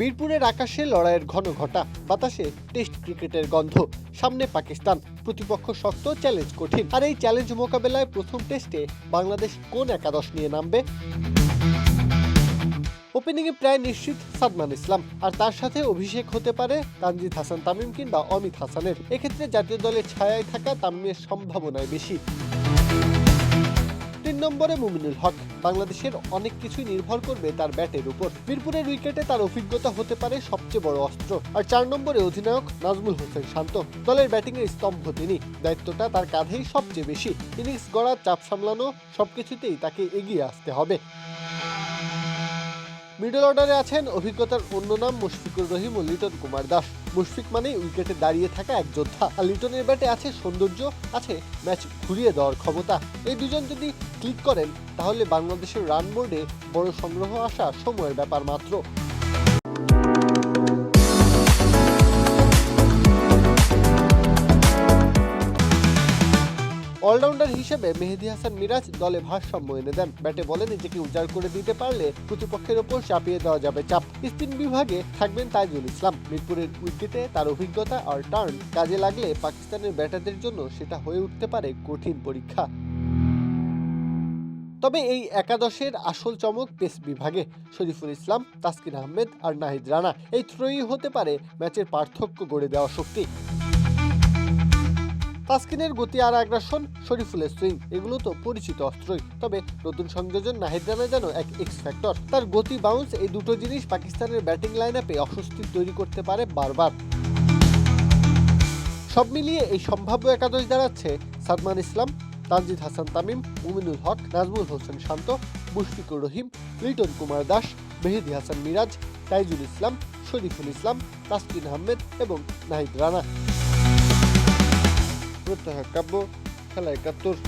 মিরপুরের আকাশে লড়াইয়ের ঘন ঘটা, বাতাসে টেস্ট ক্রিকেটের গন্ধ। সামনে পাকিস্তান, প্রতিপক্ষ শক্ত, চ্যালেঞ্জ কঠিন। আর এই চ্যালেঞ্জ মোকাবেলায় প্রথম টেস্টে বাংলাদেশ কোন একাদশ নিয়ে নামবে? ওপেনিংয়ে প্রায় নিশ্চিত সাদমান ইসলাম, আর তার সাথে অভিষেক হতে পারে তানজিদ হাসান তামিম কিংবা অমিত হাসানের। এক্ষেত্রে জাতীয় দলের ছায়ায় থাকা তামিমের সম্ভাবনায় বেশি। ৩ নম্বরে মুমিনুল হক। বাংলাদেশের অনেক কিছুই নির্ভর করবে তার ব্যাটের উপর। মিরপুরের উইকেটে তার অভিজ্ঞতা হতে পারে সবচেয়ে বড় অস্ত্র। আর ৪ নম্বরে অধিনায়ক নাজমুল হোসেন শান্ত। দলের ব্যাটিংয়ের স্তম্ভ তিনি, দায়িত্বটা তার কাঁধেই সবচেয়ে বেশি। ইনিংস গড়া, চাপ সামলানো, সবকিছুতেই তাকে এগিয়ে আসতে হবে। মিডল অর্ডারে আছেন অভিজ্ঞতার অন্য নাম মুশফিকুর রহিম ও লিটন কুমার দাস। মুশফিক মানেই উইকেটে দাঁড়িয়ে থাকা এক যোদ্ধা, আর লিটনের ব্যাটে আছে সৌন্দর্য, আছে ম্যাচ ঘুরিয়ে দেওয়ার ক্ষমতা। এই দুজন যদি ক্লিক করেন তাহলে বাংলাদেশের রান বোর্ডে বড় সংগ্রহ আসা সময়ের ব্যাপার মাত্র। অলরাউন্ডার হিসেবে মেহেদী হাসান মিরাজ দলে ভারসাম্য এনে দেন। ব্যাটে বলে নিজেকে উজাড় করে দিতে পারলে প্রতিপক্ষের ওপর চাপিয়ে দেওয়া যাবে চাপ। স্পিন বিভাগে থাকবেন তাইজুল ইসলাম। মিরপুরের উইকেটে তার অভিজ্ঞতা আর টার্ন কাজে লাগলে পাকিস্তানের ব্যাটারদের জন্য সেটা হয়ে উঠতে পারে কঠিন পরীক্ষা। তবে এই একাদশের আসল চমক পেস বিভাগে। শরীফুল ইসলাম, তাসকিন আহমেদ আর নাহিদ রানা, এই ত্রয়ী হতে পারে ম্যাচের পার্থক্য গড়ে দেওয়া শক্তি। তাসকিনের গতি আর আগ্রাসন, শরীফুলের সুইং, এগুলো তো পরিচিত অস্ত্রই। তবে নতুন সংযোজন নাহিদ রানা যেন এক এক্স ফ্যাক্টর। তার গতি, বাউন্স, এই দুটো জিনিস পাকিস্তানের ব্যাটিং লাইন আপে অস্বস্তি তৈরি করতে পারে বারবার। সব মিলিয়ে এই সম্ভাব্য একাদশ দাঁড়াচ্ছে সাদমান ইসলাম, তানজিদ হাসান তামিম, মুমিনুল হক, নাজমুল হোসেন শান্ত, মুশফিকুর রহিম, লিটন কুমার দাস, মেহেদী হাসান মিরাজ, তাইজুল ইসলাম, শরীফুল ইসলাম, তাসকিন আহমেদ এবং নাহিদ রানা। প্রত্যহ কাব্য, খেলা ৭১।